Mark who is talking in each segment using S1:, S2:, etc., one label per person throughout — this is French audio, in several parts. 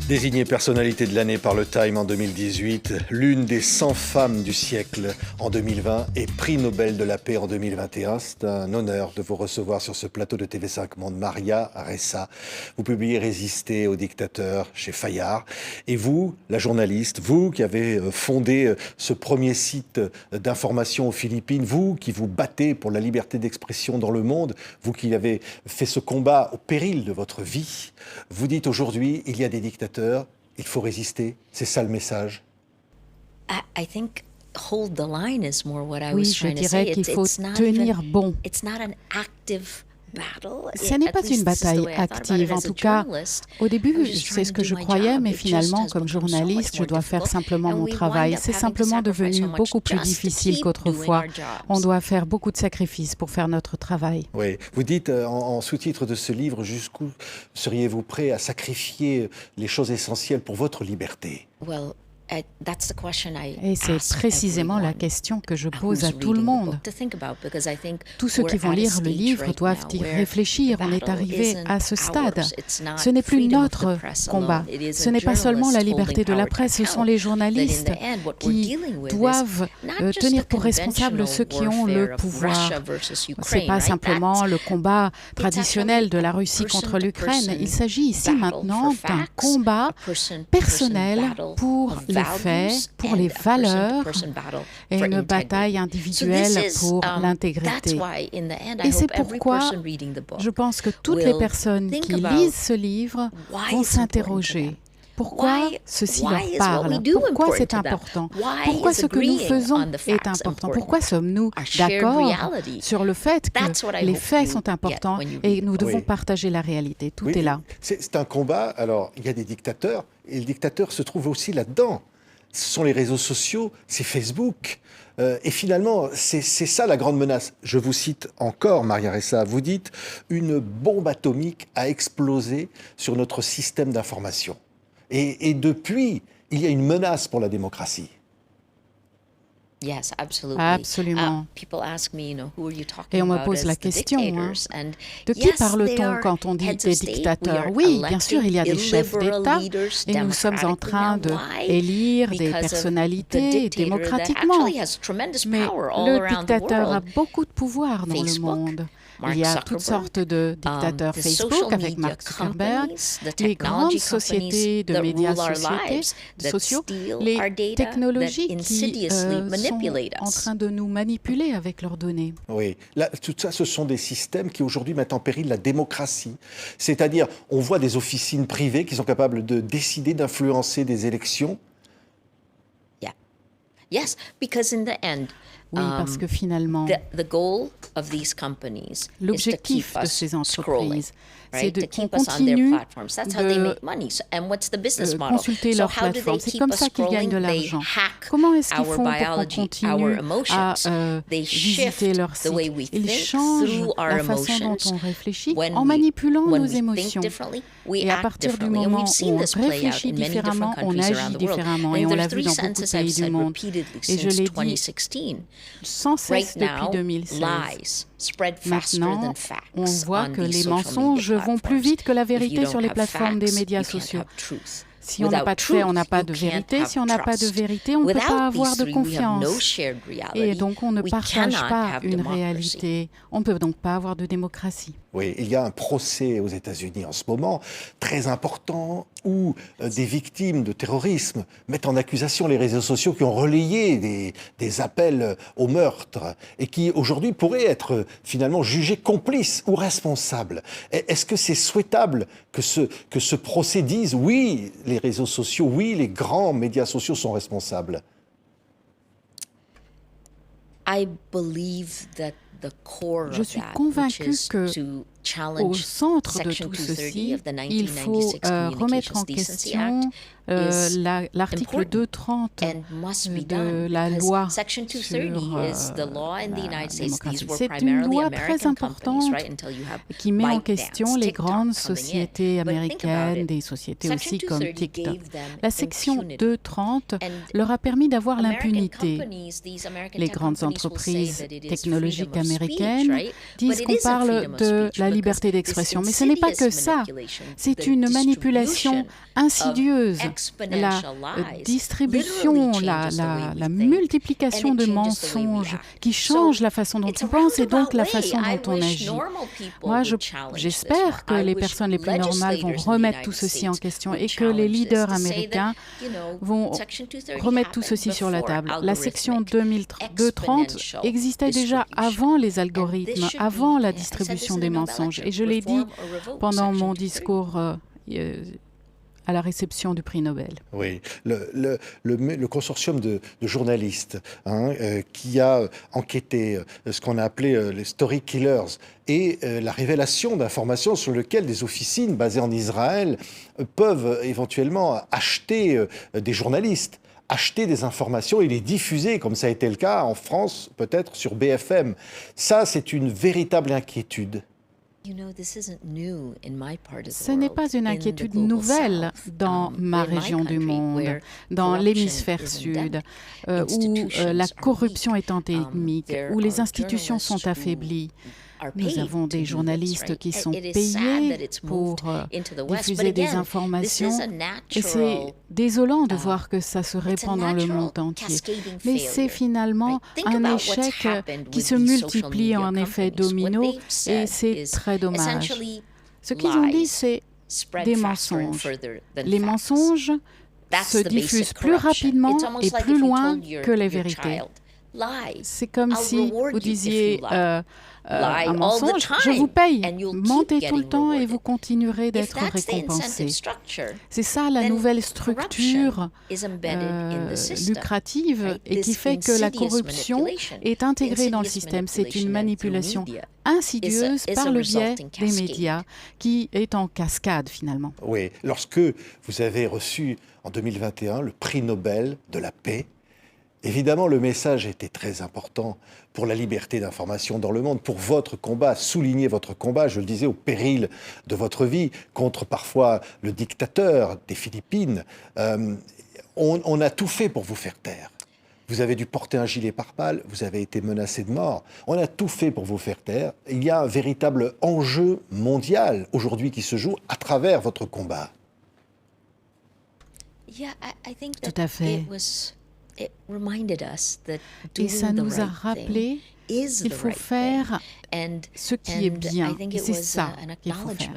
S1: Désignée personnalité de l'année par le Time en 2018, l'une des 100 femmes du siècle en 2020 et prix Nobel de la paix en 2021. C'est un honneur de vous recevoir sur ce plateau de TV5 Monde. Maria Ressa, vous publiez Résister au dictateur chez Fayard. Et vous, la journaliste, vous qui avez fondé ce premier site d'information aux Philippines, vous qui vous battez pour la liberté d'expression dans le monde, vous qui avez fait ce combat au péril de votre vie, vous dites aujourd'hui, il y a des dictateurs, il faut résister. C'est ça le message.
S2: Oui, je dirais qu'il faut tenir bon. Ce n'est pas une bataille active. En tout cas, au début, c'est ce que je croyais, mais finalement, comme journaliste, je dois faire simplement mon travail. C'est simplement devenu beaucoup plus difficile qu'autrefois. On doit faire beaucoup de sacrifices pour faire notre travail.
S1: Oui, vous dites en sous-titre de ce livre, jusqu'où seriez-vous prêt à sacrifier les choses essentielles pour votre liberté ?
S2: Et c'est précisément la question que je pose à tout le monde. Tous ceux qui vont lire le livre doivent y réfléchir. On est arrivé à ce stade. Ce n'est plus notre combat. Ce n'est pas seulement la liberté de la presse, ce sont les journalistes qui doivent tenir pour responsables ceux qui ont le pouvoir. Ce n'est pas simplement le combat traditionnel de la Russie contre l'Ukraine. Il s'agit ici maintenant d'un combat personnel pour les faits, pour les valeurs et une bataille individuelle pour l'intégrité. Et c'est pourquoi je pense que toutes les personnes qui lisent ce livre vont s'interroger. Pourquoi ceci leur parle? Pourquoi c'est important? Pourquoi ce que nous faisons est important? Pourquoi sommes-nous d'accord sur le fait que les faits sont importants et nous devons partager la réalité? Tout est là.
S1: C'est un combat. Alors, il y a des dictateurs et le dictateur se trouve aussi là-dedans. Ce sont les réseaux sociaux, c'est Facebook. Et finalement, c'est ça la grande menace. Je vous cite encore, Maria Ressa, vous dites « Une bombe atomique a explosé sur notre système d'information ». Et depuis, il y a une menace pour la démocratie.
S2: Absolument. Et on me pose la question, de qui parle-t-on quand on dit des dictateurs? Oui, bien sûr, il y a des chefs d'État et nous sommes en train d'élire des personnalités démocratiquement. Mais le dictateur a beaucoup de pouvoir dans le monde. Il y a toutes sortes de dictateurs. Facebook avec Mark Zuckerberg, les grandes sociétés de médias sociaux, les technologies qui sont en train de nous manipuler avec leurs données.
S1: Oui, là, tout ça, ce sont des systèmes qui aujourd'hui mettent en péril la démocratie. C'est-à-dire, on voit des officines privées qui sont capables de décider, d'influencer des élections.
S2: Oui, parce que finalement, l'objectif de ces entreprises, c'est qu'on continue de consulter leurs plateformes. C'est comme ça qu'ils gagnent de l'argent. Comment est-ce qu'ils font pour qu'on continue à visiter leur site? Ils changent la façon dont on réfléchit en manipulant nos émotions. Et à partir du moment où on réfléchit différemment, on agit différemment. Et on l'a vu dans beaucoup de pays du monde. Et je l'ai dit sans cesse depuis 2016. Maintenant, on voit que les mensonges vont plus vite que la vérité sur les plateformes des médias sociaux. Si on n'a pas de fait, on n'a pas de vérité. Si on n'a pas de vérité, on ne peut pas avoir de confiance. Et donc, on ne partage pas une réalité. On ne peut donc pas avoir de démocratie.
S1: Oui, il y a un procès aux États-Unis en ce moment, très important, où des victimes de terrorisme mettent en accusation les réseaux sociaux qui ont relayé des appels au meurtre et qui, aujourd'hui, pourraient être finalement jugés complices ou responsables. Est-ce que c'est souhaitable que ce procès dise « oui, les réseaux sociaux, oui, les grands médias sociaux sont responsables » ?
S2: Je suis convacue qu'au centre de tout ceci, il faut remettre en question l'article 230 de la loi sur la démocratie. C'est une loi très importante qui met en question les grandes sociétés américaines, des sociétés aussi comme TikTok. La section 230 leur a permis d'avoir l'impunité. Les grandes entreprises technologiques américaines américaines disent qu'on parle de la liberté d'expression. Mais ce n'est pas que ça. C'est une manipulation insidieuse. La distribution, la multiplication de mensonges qui changent la façon dont on pense et donc la façon dont on agit. Moi, j'espère que les personnes les plus normales vont remettre tout ceci en question et que les leaders américains vont remettre tout ceci sur la table. La section 230 existait déjà avant les algorithmes, avant la distribution des mensonges. Et je l'ai dit pendant mon discours à la réception du prix Nobel.
S1: Oui, le consortium de journalistes qui a enquêté ce qu'on a appelé les story killers et la révélation d'informations sur lesquelles des officines basées en Israël peuvent éventuellement acheter des journalistes, acheter des informations et les diffuser, comme ça a été le cas en France, peut-être sur BFM. Ça, c'est une véritable inquiétude.
S2: Ce n'est pas une inquiétude nouvelle dans ma région du monde, dans l'hémisphère sud, où la corruption est endémique, où les institutions sont affaiblies. Nous avons des journalistes qui sont payés pour diffuser des informations et c'est désolant de voir que ça se répand dans le monde entier. Mais c'est finalement un échec qui se multiplie en effet domino et c'est très dommage. Ce qu'ils ont dit, c'est des mensonges. Les mensonges se diffusent plus rapidement et plus loin que les vérités. C'est comme si vous disiez un mensonge, je vous paye, mentez tout le temps et vous continuerez d'être récompensé. C'est ça la nouvelle structure lucrative et qui fait que la corruption est intégrée dans le système. C'est une manipulation insidieuse par le biais des médias qui est en cascade finalement.
S1: Oui, lorsque vous avez reçu en 2021 le prix Nobel de la paix, évidemment, le message était très important pour la liberté d'information dans le monde, pour votre combat, souligner votre combat, je le disais, au péril de votre vie, contre parfois le dictateur des Philippines. On a tout fait pour vous faire taire. Vous avez dû porter un gilet pare-balles, vous avez été menacé de mort. On a tout fait pour vous faire taire. Il y a un véritable enjeu mondial aujourd'hui qui se joue à travers votre combat.
S2: Tout à fait. Et ça nous a rappelé qu'il faut faire ce qui est bien, et c'est ça qu'il faut faire.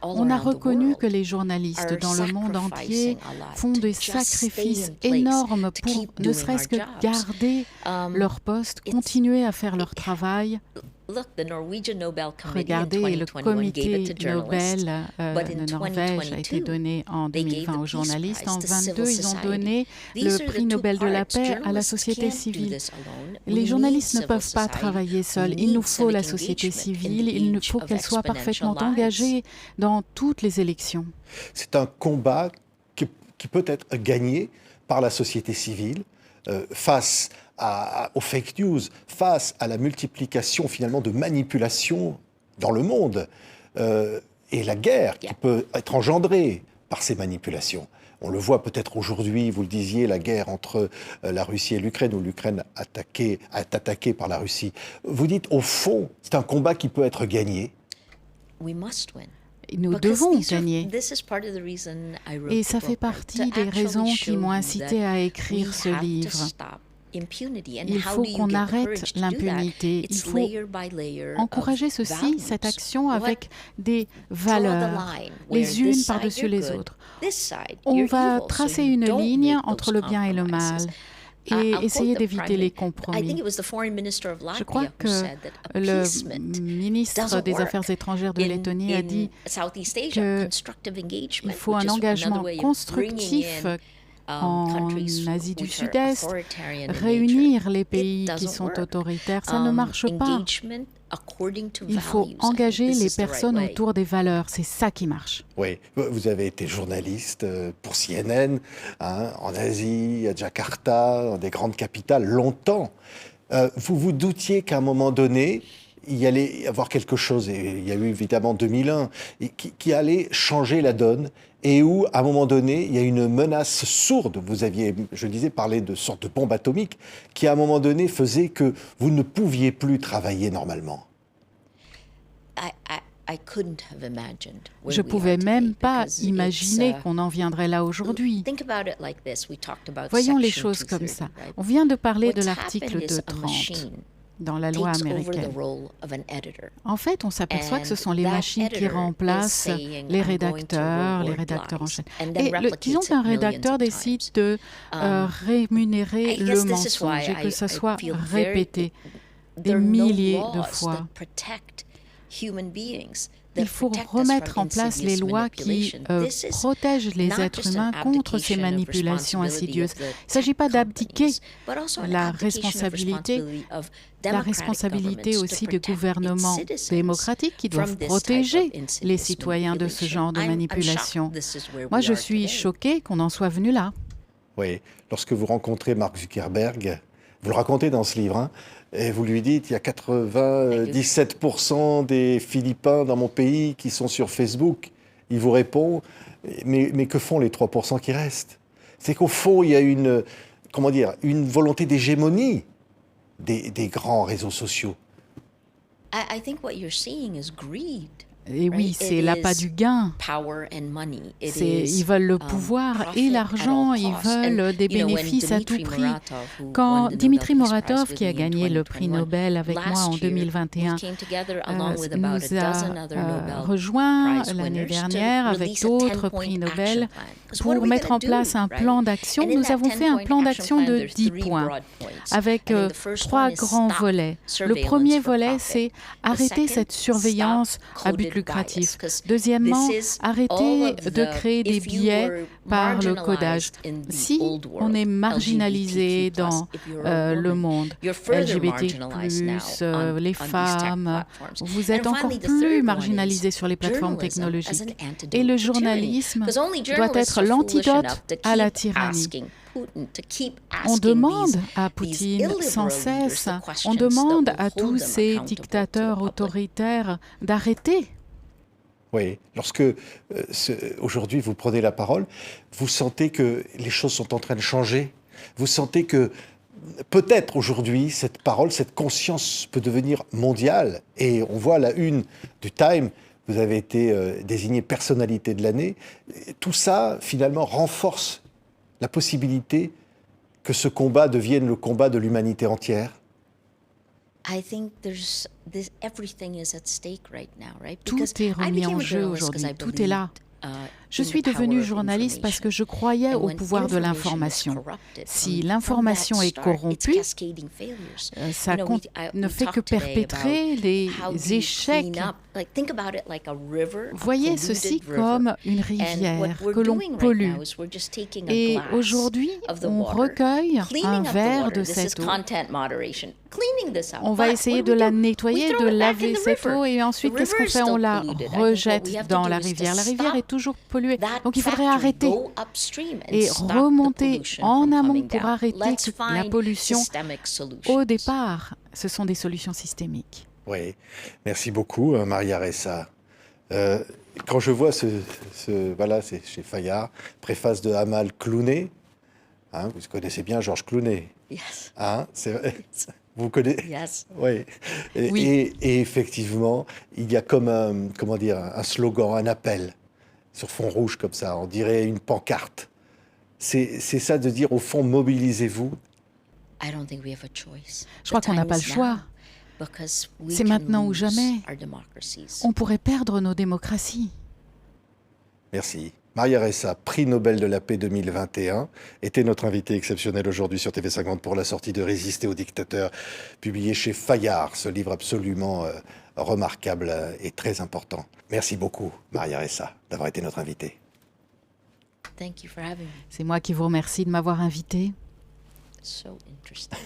S2: On a reconnu que les journalistes dans le monde entier font des sacrifices énormes pour ne serait-ce que garder leur poste, continuer à faire leur travail. Regardez, le comité Nobel de Norvège a été donné en 2020 aux journalistes. En 2022, ils ont donné le prix Nobel de la paix à la société civile. Les journalistes ne peuvent pas travailler seuls. Il nous faut la société civile. Il nous faut qu'elle soit parfaitement engagée dans toutes les élections.
S1: C'est un combat qui peut être gagné par la société civile face aux fake news, face à la multiplication finalement de manipulations dans le monde et la guerre qui peut être engendrée par ces manipulations. On le voit peut-être aujourd'hui, vous le disiez, la guerre entre la Russie et l'Ukraine, où l'Ukraine est attaquée par la Russie. Vous dites, au fond, c'est un combat qui peut être gagné.
S2: Nous devons gagner. Et ça fait partie des raisons qui m'ont incité à écrire ce livre. Il faut qu'on arrête l'impunité. Il faut encourager cette action avec des valeurs, les unes par-dessus les autres. On va tracer une ligne entre le bien et le mal et essayer d'éviter les compromis. Je crois que le ministre des Affaires étrangères de Lettonie a dit qu'il faut un engagement constructif en Asie du Sud-Est, réunir les pays qui sont autoritaires, ça ne marche pas. Il faut engager les personnes autour des valeurs, c'est ça qui marche.
S1: Oui, vous avez été journaliste pour CNN, en Asie, à Jakarta, dans des grandes capitales, longtemps. Vous vous doutiez qu'à un moment donné, il y allait y avoir quelque chose, et il y a eu évidemment 2001, et qui allait changer la donne, et où, à un moment donné, il y a une menace sourde. Vous aviez, je disais, parlé de sorte de bombe atomique, qui, à un moment donné, faisait que vous ne pouviez plus travailler normalement.
S2: Je ne pouvais même pas imaginer qu'on en viendrait là aujourd'hui. Voyons les choses comme ça. On vient de parler de l'article 230 dans la loi américaine. En fait, on s'aperçoit que ce sont les machines qui remplacent les rédacteurs en chaîne. Et disons qu'un rédacteur décide de rémunérer le mensonge et que ça soit répété des milliers de fois. Il faut remettre en place les lois qui protègent les êtres humains contre ces manipulations insidieuses. Il ne s'agit pas d'abdiquer la responsabilité aussi des gouvernements démocratiques qui doivent protéger les citoyens de ce genre de manipulation. Moi, je suis choquée qu'on en soit venu là.
S1: Oui, lorsque vous rencontrez Mark Zuckerberg, vous le racontez dans ce livre, et vous lui dites, il y a 97% des Philippins dans mon pays qui sont sur Facebook. Il vous répond, mais que font les 3% qui restent? C'est qu'au fond, il y a une volonté d'hégémonie des grands réseaux sociaux.
S2: Et oui, c'est l'appât du gain. Ils veulent le pouvoir et l'argent, ils veulent des bénéfices à tout prix. Quand Dimitri Muratov, qui a gagné le prix Nobel avec moi en 2021, nous a rejoints l'année dernière avec d'autres prix Nobel pour mettre en place un plan d'action. Nous avons fait un plan d'action de 10 points avec 3 grands volets. Le premier volet, c'est arrêter cette surveillance à but lucratif. Deuxièmement, arrêter de créer des biais par le codage. Si on est marginalisé dans le monde LGBTQ+, les femmes, vous êtes encore plus marginalisé sur les plateformes technologiques. Et le journalisme doit être l'antidote à la tyrannie. On demande à Poutine sans cesse, on demande à tous ces dictateurs autoritaires d'arrêter.
S1: Oui, lorsque aujourd'hui vous prenez la parole, vous sentez que les choses sont en train de changer. Vous sentez que peut-être aujourd'hui cette parole, cette conscience peut devenir mondiale. Et on voit la une du Time, vous avez été désignée personnalité de l'année. Tout ça finalement renforce la possibilité que ce combat devienne le combat de l'humanité entière.
S2: Tout est remis en jeu aujourd'hui, tout est là. Je suis devenue journaliste parce que je croyais au pouvoir de l'information. Si l'information est corrompue, ça ne fait que perpétrer les échecs. Voyez ceci comme une rivière que l'on pollue. Et aujourd'hui, on recueille un verre de cette eau. On va essayer de la nettoyer, de laver cette eau, et ensuite, qu'est-ce qu'on fait? On la rejette dans la rivière. La rivière est toujours polluée. Donc, il faudrait arrêter et remonter en amont pour arrêter la pollution. Au départ, ce sont des solutions systémiques.
S1: Oui, merci beaucoup, Maria Ressa. Quand je vois voilà, c'est chez Fayard, préface de Amal Clooney, vous connaissez bien Georges Clooney.
S3: Yes.
S1: C'est vrai. Vous connaissez?
S3: Yes.
S1: Oui. Et effectivement, il y a comme un slogan, un appel sur fond rouge comme ça, on dirait une pancarte. C'est ça de dire au fond, mobilisez-vous.
S2: Je crois qu'on n'a pas le choix. C'est maintenant ou jamais. On pourrait perdre nos démocraties.
S1: Merci. Maria Ressa, prix Nobel de la paix 2021, était notre invitée exceptionnelle aujourd'hui sur TV50 pour la sortie de Résister aux dictateurs, publié chez Fayard, ce livre absolument remarquable et très important. Merci beaucoup, Maria Ressa, d'avoir été notre invitée.
S2: C'est moi qui vous remercie de m'avoir invitée.
S3: So interesting.